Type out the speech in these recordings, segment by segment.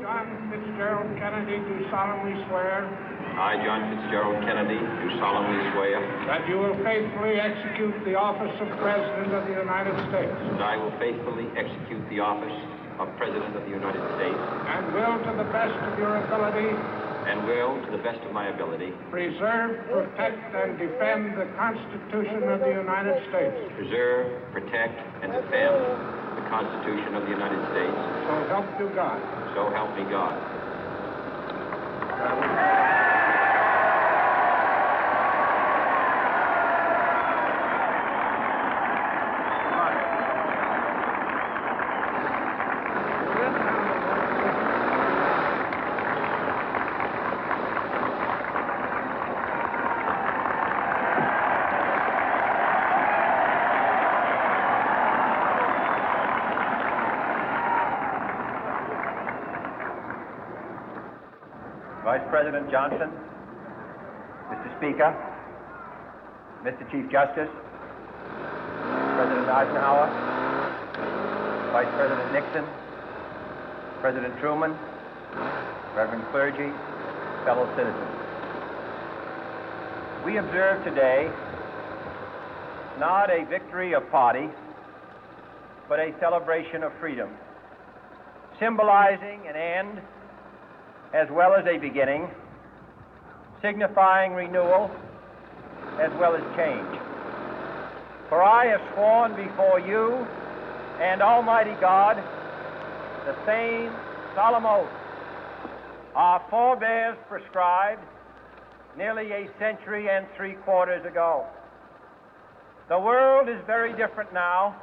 John Fitzgerald Kennedy, do solemnly swear I, John Fitzgerald Kennedy, do solemnly swear that you will faithfully execute the office of President of the United States that I will faithfully execute the office of President of the United States and will, to the best of your ability, to the best of my ability, preserve, protect, and defend the Constitution of the United States. preserve, protect, and defend the Constitution of the United States. So help you God. So help me God. Vice President Johnson, Mr. Speaker, Mr. Chief Justice, President Eisenhower, Vice President Nixon, President Truman, Reverend clergy, fellow citizens. We observe today not a victory of party, but a celebration of freedom, symbolizing an end as well as a beginning, signifying renewal as well as change. For I have sworn before you and Almighty God the same solemn oath our forebears prescribed nearly a century and 3/4 ago. The world is very different now,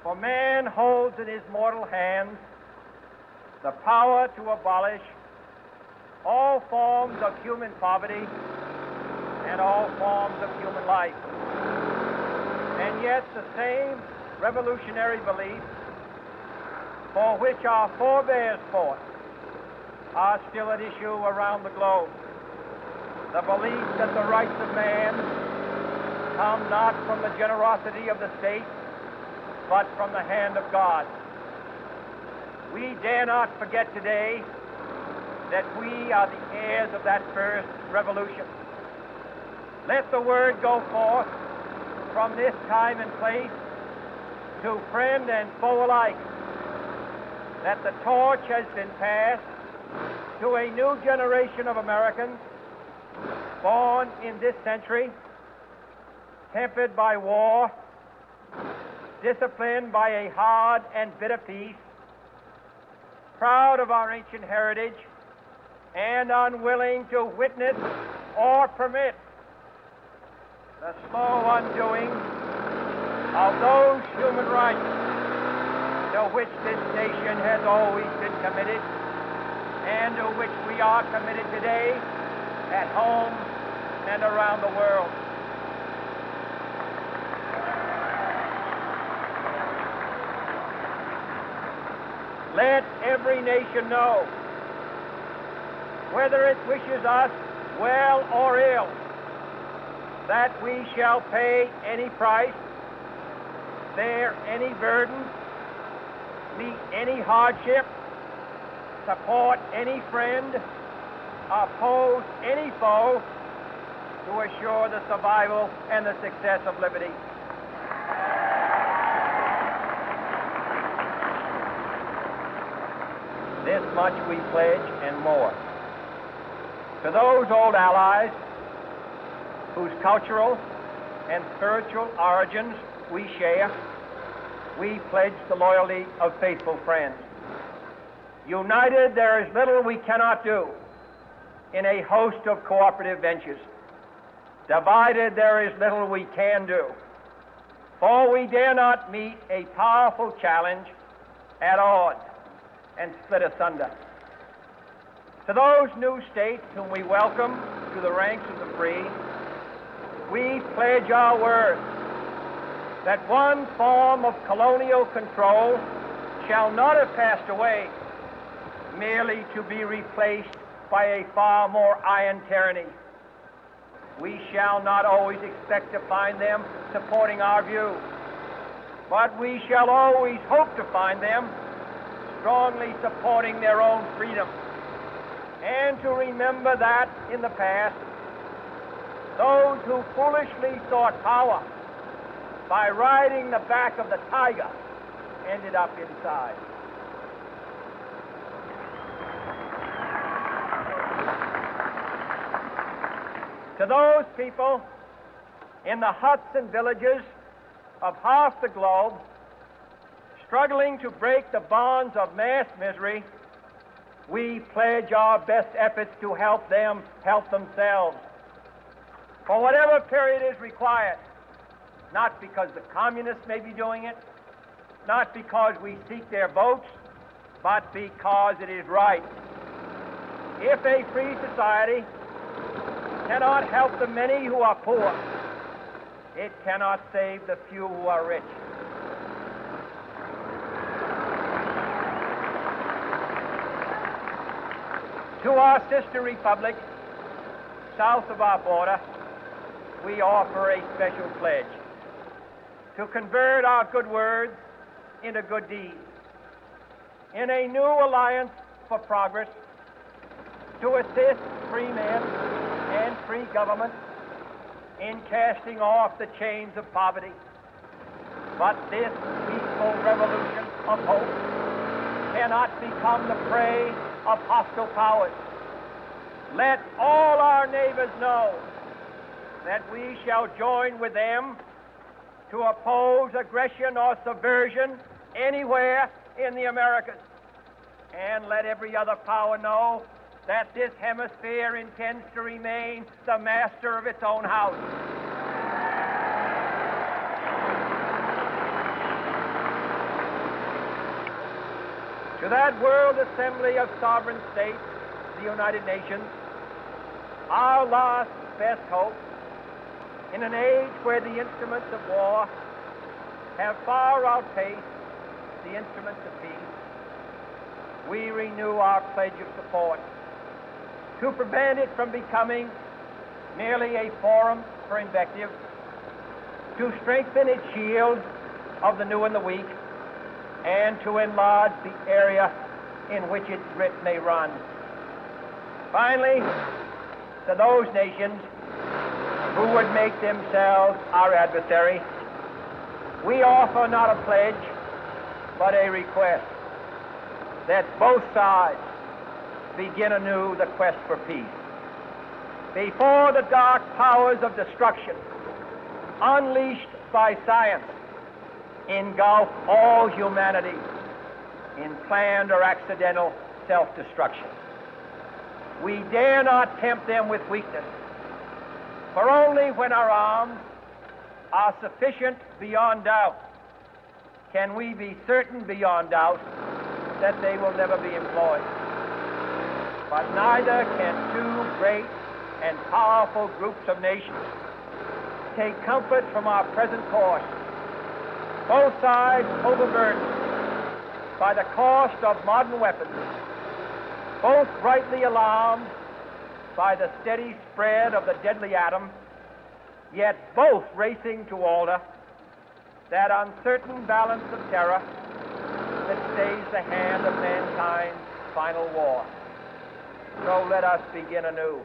for man holds in his mortal hands the power to abolish all forms of human poverty and all forms of human life. And yet the same revolutionary beliefs for which our forebears fought are still at issue around the globe. The belief that the rights of man come not from the generosity of the state, but from the hand of God. We dare not forget today that we are the heirs of that first revolution. Let the word go forth from this time and place to friend and foe alike that the torch has been passed to a new generation of Americans born in this century, tempered by war, disciplined by a hard and bitter peace, proud of our ancient heritage, and unwilling to witness or permit the slow undoing of those human rights to which this nation has always been committed and to which we are committed today at home and around the world. Let every nation know, whether it wishes us well or ill, that we shall pay any price, bear any burden, meet any hardship, support any friend, oppose any foe to assure the survival and the success of liberty. This much we pledge and more. To those old allies whose cultural and spiritual origins we share, we pledge the loyalty of faithful friends. United, there is little we cannot do in a host of cooperative ventures. Divided, there is little we can do, for we dare not meet a powerful challenge at odds and split asunder. To those new states whom we welcome to the ranks of the free, we pledge our word that one form of colonial control shall not have passed away merely to be replaced by a far more iron tyranny. We shall not always expect to find them supporting our view, but we shall always hope to find them strongly supporting their own freedom, and to remember that in the past, those who foolishly sought power by riding the back of the tiger ended up inside. To those people in the huts and villages of half the globe struggling to break the bonds of mass misery, we pledge our best efforts to help them help themselves for whatever period is required, not because the communists may be doing it, not because we seek their votes, but because it is right. If a free society cannot help the many who are poor, it cannot save the few who are rich. To our sister republic, south of our border, we offer a special pledge to convert our good words into good deeds, in a new alliance for progress, to assist free men and free governments in casting off the chains of poverty. But this peaceful revolution of hope cannot become the prey of hostile powers. Let all our neighbors know that we shall join with them to oppose aggression or subversion anywhere in the Americas. And let every other power know that this hemisphere intends to remain the master of its own house. To that World Assembly of Sovereign States, the United Nations, our last best hope, in an age where the instruments of war have far outpaced the instruments of peace, we renew our pledge of support to prevent it from becoming merely a forum for invective, to strengthen its shield of the new and the weak, and to enlarge the area in which its grit may run. Finally, to those nations who would make themselves our adversary, we offer not a pledge, but a request that both sides begin anew the quest for peace. Before the dark powers of destruction, unleashed by science, engulf all humanity in planned or accidental self-destruction, we dare not tempt them with weakness, for only when our arms are sufficient beyond doubt can we be certain beyond doubt that they will never be employed. But neither can two great and powerful groups of nations take comfort from our present course, both sides overburdened by the cost of modern weapons, both rightly alarmed by the steady spread of the deadly atom, yet both racing to alter that uncertain balance of terror that stays the hand of mankind's final war. So let us begin anew,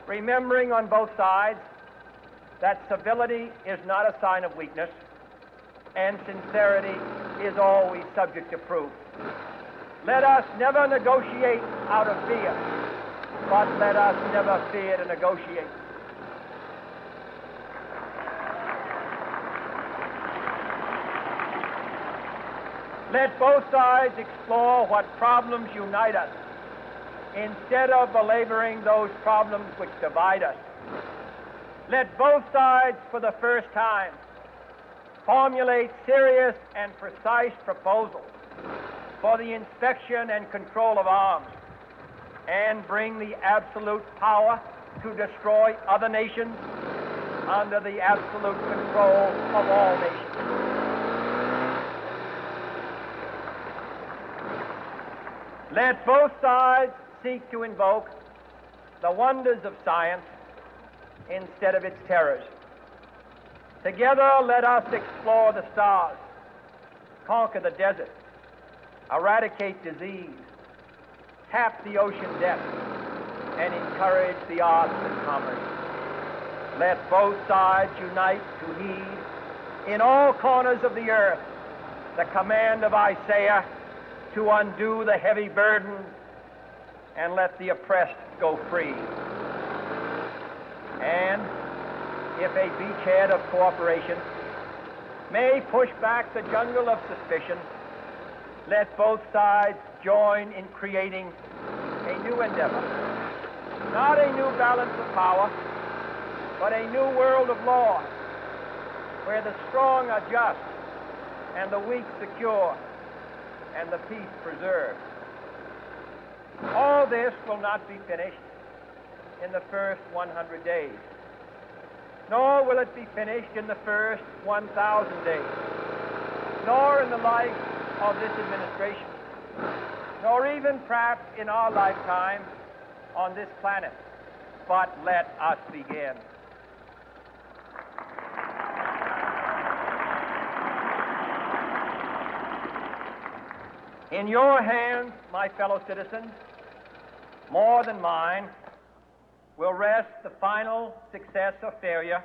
remembering on both sides that civility is not a sign of weakness, and sincerity is always subject to proof. Let us never negotiate out of fear, but let us never fear to negotiate. Let both sides explore what problems unite us, instead of belaboring those problems which divide us. Let both sides, for the first time, formulate serious and precise proposals for the inspection and control of arms, and bring the absolute power to destroy other nations under the absolute control of all nations. Let both sides seek to invoke the wonders of science instead of its terrors. Together, let us explore the stars, conquer the desert, eradicate disease, tap the ocean depths, and encourage the arts and commerce. Let both sides unite to heed in all corners of the earth the command of Isaiah to undo the heavy burdens and let the oppressed go free. And if a beachhead of cooperation may push back the jungle of suspicion, let both sides join in creating a new endeavor, not a new balance of power, but a new world of law, where the strong are just, and the weak secure, and the peace preserved. All this will not be finished in the first 100 days, nor will it be finished in the first 1,000 days, nor in the life of this administration, nor even perhaps in our lifetime on this planet. But let us begin. In your hands, my fellow citizens, more than mine, will rest the final success or failure